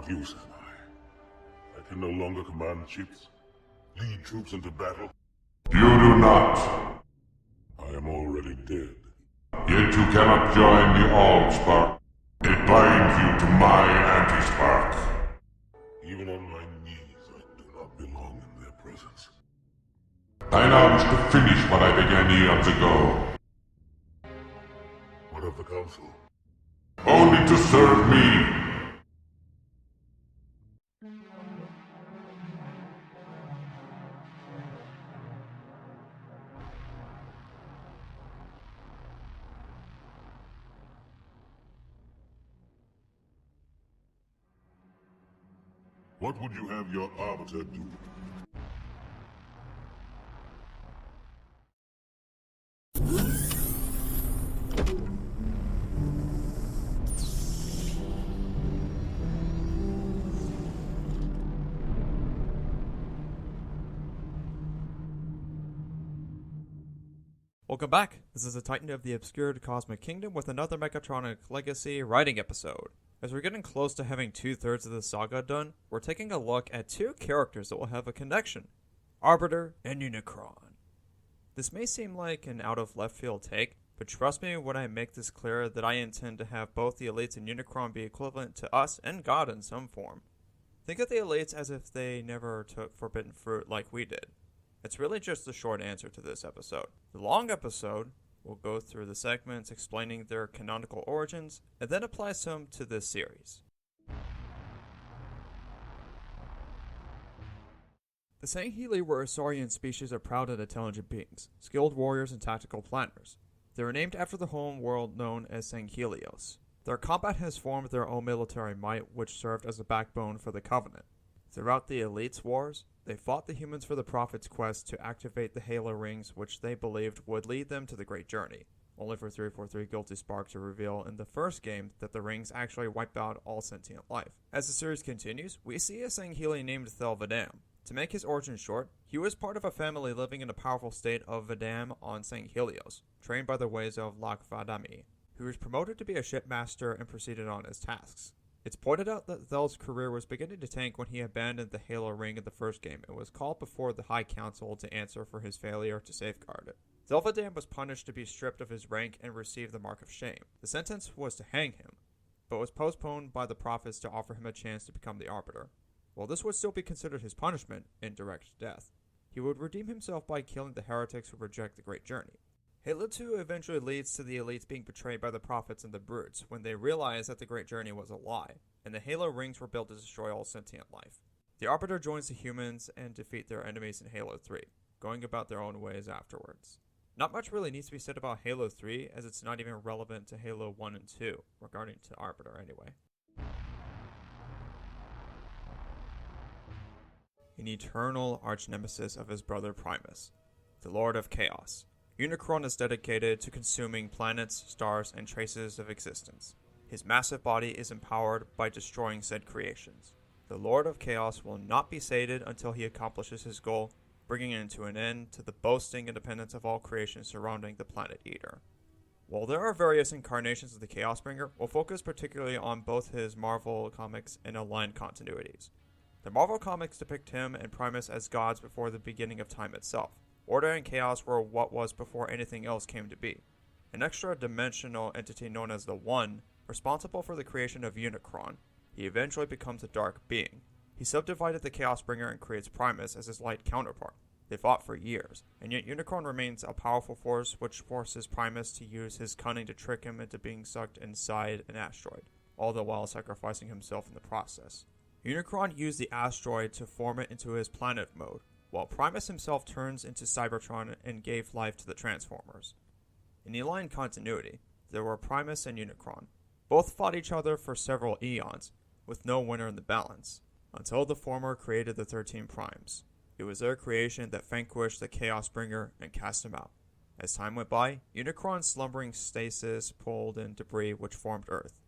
about you, Senpai? I can no longer command ships, lead troops into battle. You do not. I am already dead. Yet you cannot join the All-Spark. It binds you to my anti-spark. Even on my knees, I do not belong in their presence. I now wish to finish what I began eons ago. What of the Council? Only to serve me. What would you have your Arbiter do? Welcome back. This is a Titan of the Obscured Cosmic Kingdom with another Megatronic Legacy writing episode. As we're getting close to having 2/3 of the saga done, we're taking a look at two characters that will have a connection. Arbiter and Unicron. This may seem like an out of left field take, but trust me when I make this clear that I intend to have both the Elites and Unicron be equivalent to us and God in some form. Think of the Elites as if they never took forbidden fruit like we did. It's really just the short answer to this episode. The long episode will go through the segments explaining their canonical origins, and then apply some to this series. The Sangheili were a saurian species of proud and intelligent beings, skilled warriors and tactical planners. They were named after the home world known as Sanghelios. Their combat has formed their own military might, which served as a backbone for the Covenant. Throughout the Elites' wars, they fought the humans for the Prophet's quest to activate the Halo rings, which they believed would lead them to the Great Journey, only for 343 Guilty Spark to reveal in the first game that the rings actually wipe out all sentient life. As the series continues, we see a Sangheili named Thel Vadam. To make his origin short, he was part of a family living in a powerful state of Vadam on Sanghelios, trained by the ways of Thel Vadam, who was promoted to be a shipmaster and proceeded on his tasks. It's pointed out that Thel's career was beginning to tank when he abandoned the Halo ring in the first game and was called before the High Council to answer for his failure to safeguard it. Thel Vadam was punished to be stripped of his rank and receive the Mark of Shame. The sentence was to hang him, but was postponed by the prophets to offer him a chance to become the Arbiter. While this would still be considered his punishment, indirect death, he would redeem himself by killing the heretics who reject the Great Journey. Halo 2 eventually leads to the Elites being betrayed by the Prophets and the Brutes when they realize that the Great Journey was a lie, and the Halo rings were built to destroy all sentient life. The Arbiter joins the humans and defeat their enemies in Halo 3, going about their own ways afterwards. Not much really needs to be said about Halo 3, as it's not even relevant to Halo 1 and 2, regarding to Arbiter anyway. An eternal arch-nemesis of his brother Primus, the Lord of Chaos. Unicron is dedicated to consuming planets, stars, and traces of existence. His massive body is empowered by destroying said creations. The Lord of Chaos will not be sated until he accomplishes his goal, bringing into an end to the boasting independence of all creation surrounding the Planet Eater. While there are various incarnations of the Chaosbringer, we'll focus particularly on both his Marvel comics and aligned continuities. The Marvel comics depict him and Primus as gods before the beginning of time itself. Order and chaos were what was before anything else came to be. An extra-dimensional entity known as the One, responsible for the creation of Unicron, he eventually becomes a dark being. He subdivided the Chaosbringer and creates Primus as his light counterpart. They fought for years, and yet Unicron remains a powerful force which forces Primus to use his cunning to trick him into being sucked inside an asteroid, all the while sacrificing himself in the process. Unicron used the asteroid to form it into his planet mode, while Primus himself turns into Cybertron and gave life to the Transformers. In the aligned continuity, there were Primus and Unicron. Both fought each other for several eons, with no winner in the balance, until the former created the 13 Primes. It was their creation that vanquished the Chaosbringer and cast him out. As time went by, Unicron's slumbering stasis pulled in debris which formed Earth.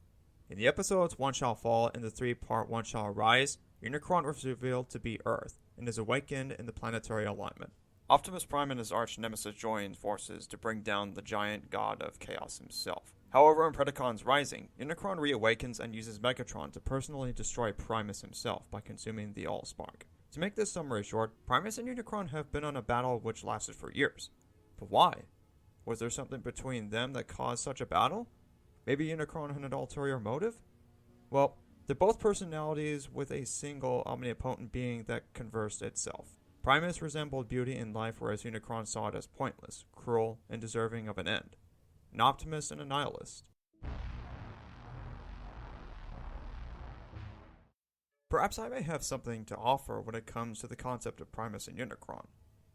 In the episodes One Shall Fall and the 3-part One Shall Rise, Unicron was revealed to be Earth, and is awakened in the planetary alignment. Optimus Prime and his arch-nemesis join forces to bring down the giant god of chaos himself. However, in Predacons Rising, Unicron reawakens and uses Megatron to personally destroy Primus himself by consuming the Allspark. To make this summary short, Primus and Unicron have been on a battle which lasted for years. But why? Was there something between them that caused such a battle? Maybe Unicron had an ulterior motive? Well, they're both personalities with a single omnipotent being that conversed itself. Primus resembled beauty in life, whereas Unicron saw it as pointless, cruel, and deserving of an end. An optimist and a nihilist. Perhaps I may have something to offer when it comes to the concept of Primus and Unicron.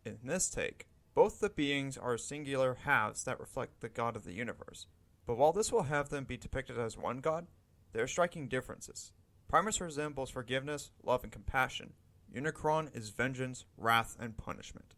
In this take, both the beings are singular halves that reflect the god of the universe, but while this will have them be depicted as one god, there are striking differences. Primus resembles forgiveness, love, and compassion. Unicron is vengeance, wrath, and punishment.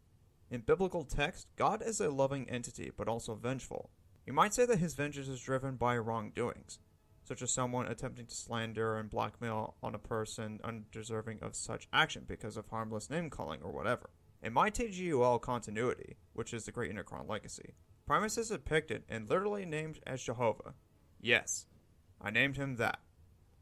In biblical text, God is a loving entity, but also vengeful. You might say that his vengeance is driven by wrongdoings, such as someone attempting to slander and blackmail on a person undeserving of such action because of harmless name-calling or whatever. In my TGUL continuity, which is the Great Unicron Legacy, Primus is depicted and literally named as Jehovah. Yes, I named him that.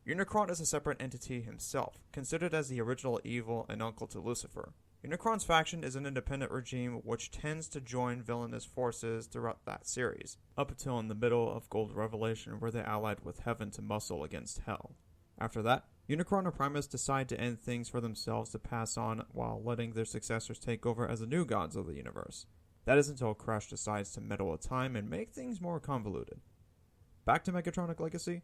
Unicron is a separate entity himself, considered as the original evil and uncle to Lucifer. Unicron's faction is an independent regime which tends to join villainous forces throughout that series, up until in the middle of Gold Revelation where they allied with Heaven to muscle against Hell. After that, Unicron and Primus decide to end things for themselves to pass on while letting their successors take over as the new gods of the universe. That is until Crash decides to meddle with time and make things more convoluted. Back to Megatronic Legacy,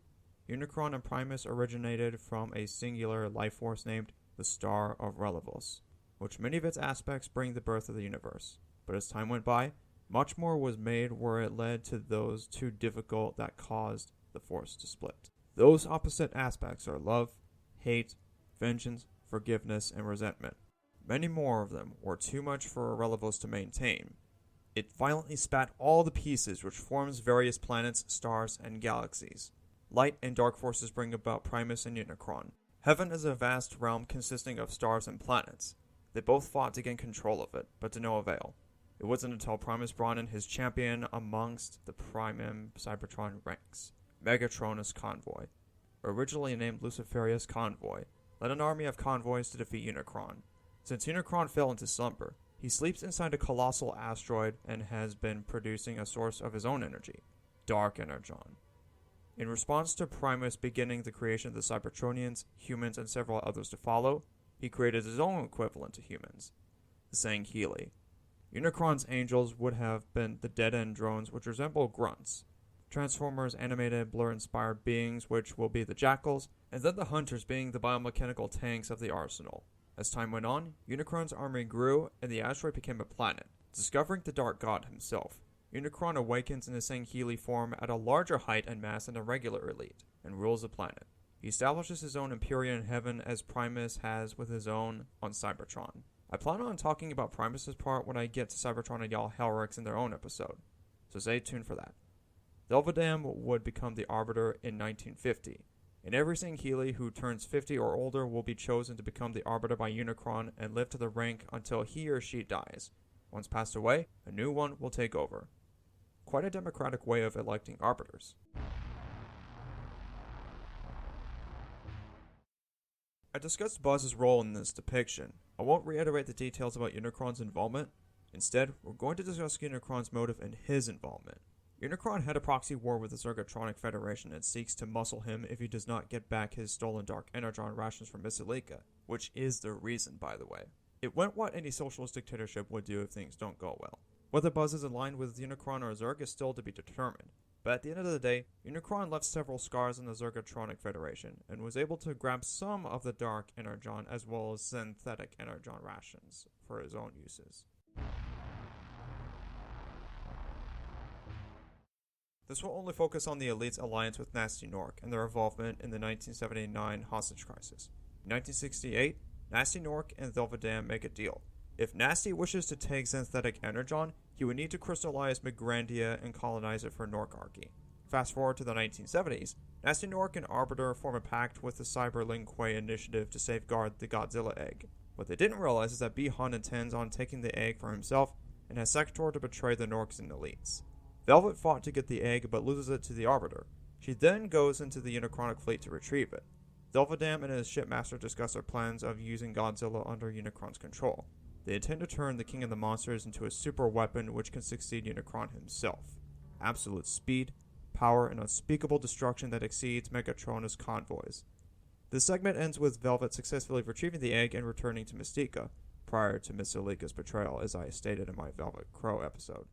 Unicron and Primus originated from a singular life force named the Star of Relevos, which many of its aspects bring the birth of the universe. But as time went by, much more was made where it led to those too difficult that caused the force to split. Those opposite aspects are love, hate, vengeance, forgiveness, and resentment. Many more of them were too much for Relevos to maintain. It violently spat all the pieces which forms various planets, stars, and galaxies. Light and dark forces bring about Primus and Unicron. Heaven is a vast realm consisting of stars and planets. They both fought to gain control of it, but to no avail. It wasn't until Primus brought in his champion amongst the Primum Cybertron ranks, Megatronus Convoy. Originally named Luciferius Convoy, led an army of convoys to defeat Unicron. Since Unicron fell into slumber, he sleeps inside a colossal asteroid and has been producing a source of his own energy, Dark Energon. In response to Primus beginning the creation of the Cybertronians, humans, and several others to follow, he created his own equivalent to humans, the Sangheili. Unicron's angels would have been the dead-end drones which resemble grunts, Transformers animated blur-inspired beings which will be the jackals, and then the hunters being the biomechanical tanks of the arsenal. As time went on, Unicron's army grew and the asteroid became a planet. Discovering the Dark God himself, Unicron awakens in the Sangheili form at a larger height and mass than a regular elite, and rules the planet. He establishes his own Empyrean heaven as Primus has with his own on Cybertron. I plan on talking about Primus's part when I get to Cybertron and Y'all Hellrix in their own episode, so stay tuned for that. Thel Vadam would become the Arbiter in 1950, and every Sangheili who turns 50 or older will be chosen to become the Arbiter by Unicron and live to the rank until he or she dies. Once passed away, a new one will take over. Quite a democratic way of electing Arbiters. I discussed Buzz's role in this depiction. I won't reiterate the details about Unicron's involvement. Instead, we're going to discuss Unicron's motive and his involvement. Unicron had a proxy war with the Zergotronic Federation and seeks to muscle him if he does not get back his stolen Dark Energon rations from Missilika, which is the reason, by the way. It went what any socialist dictatorship would do if things don't go well. Whether Buzz is aligned with Unicron or Zerg is still to be determined, but at the end of the day, Unicron left several scars in the Zergotronic Federation, and was able to grab some of the Dark Energon as well as synthetic Energon rations for his own uses. This will only focus on the Elite's alliance with Nasty Nork and their involvement in the 1979 hostage crisis. In 1968, Nasty Nork and Thel Vadam make a deal. If Nasty wishes to take synthetic Energon, he would need to crystallize Migrandia and colonize it for Norkarchy. Fast forward to the 1970s, Nasty Nork and Arbiter form a pact with the Cyberlingque Initiative to safeguard the Godzilla egg. What they didn't realize is that B-Han intends on taking the egg for himself and has Sector to betray the Norks and Elites. Velvet fought to get the egg but loses it to the Arbiter. She then goes into the Unicronic fleet to retrieve it. Thel Vadam and his shipmaster discuss their plans of using Godzilla under Unicron's control. They intend to turn the King of the Monsters into a super weapon which can succeed Unicron himself. Absolute speed, power, and unspeakable destruction that exceeds Megatron's convoys. The segment ends with Velvet successfully retrieving the egg and returning to Mystica, prior to Miss Alika's betrayal, as I stated in my Velvet Crow episode.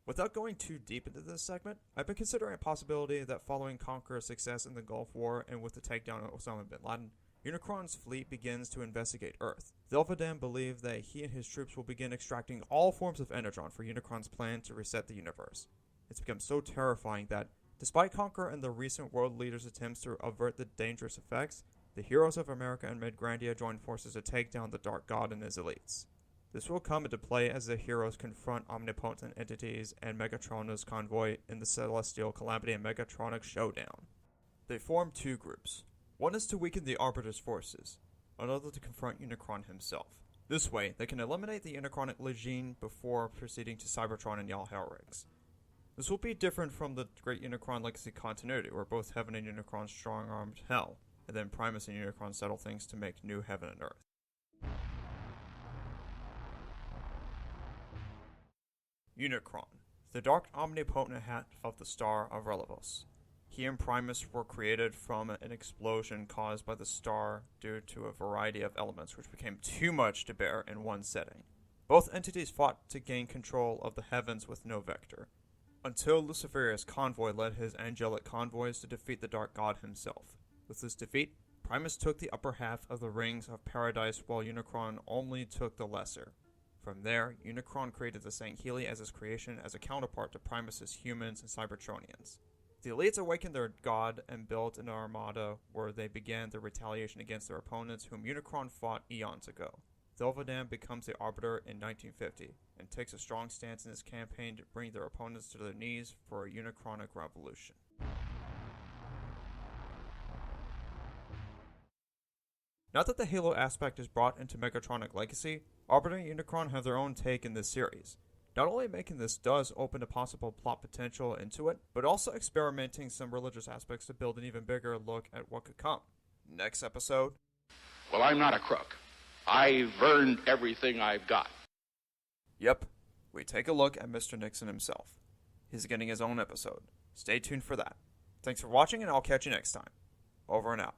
Without going too deep into this segment, I've been considering a possibility that following Conker's success in the Gulf War and with the takedown of Osama bin Laden, Unicron's fleet begins to investigate Earth. Thel Vadam believes that he and his troops will begin extracting all forms of energon for Unicron's plan to reset the universe. It's become so terrifying that, despite Conker and the recent world leaders' attempts to avert the dangerous effects, the heroes of America and Midgrandia join forces to take down the Dark God and his elites. This will come into play as the heroes confront omnipotent entities and Megatron's convoy in the Celestial Calamity and Megatronic showdown. They form two groups. One is to weaken the Arbiter's forces, another to confront Unicron himself. This way, they can eliminate the Unicronic Legion before proceeding to Cybertron and Yal Helrix. This will be different from the Great Unicron Legacy continuity, where both Heaven and Unicron strong-armed Hell, and then Primus and Unicron settle things to make new Heaven and Earth. Unicron, the dark omnipotent hat of the star of Relevos. He and Primus were created from an explosion caused by the star due to a variety of elements which became too much to bear in one setting. Both entities fought to gain control of the heavens with no vector, until Luciferia's convoy led his angelic convoys to defeat the Dark God himself. With this defeat, Primus took the upper half of the Rings of Paradise while Unicron only took the lesser. From there, Unicron created the Sangheili as his creation as a counterpart to Primus's humans and Cybertronians. The elites awakened their god and built an armada where they began their retaliation against their opponents whom Unicron fought eons ago. Thel Vadam becomes the Arbiter in 1950 and takes a strong stance in his campaign to bring their opponents to their knees for a Unicronic revolution. Now that the Halo aspect is brought into Megatronic Legacy, Arbiter and Unicron have their own take in this series. Not only making this does open a possible plot potential into it, but also experimenting some religious aspects to build an even bigger look at what could come. Next episode. Well, I'm not a crook. I've earned everything I've got. Yep, we take a look at Mr. Nixon himself. He's getting his own episode. Stay tuned for that. Thanks for watching, and I'll catch you next time. Over and out.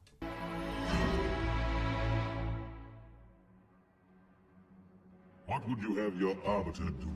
What would you have your Arbiter do?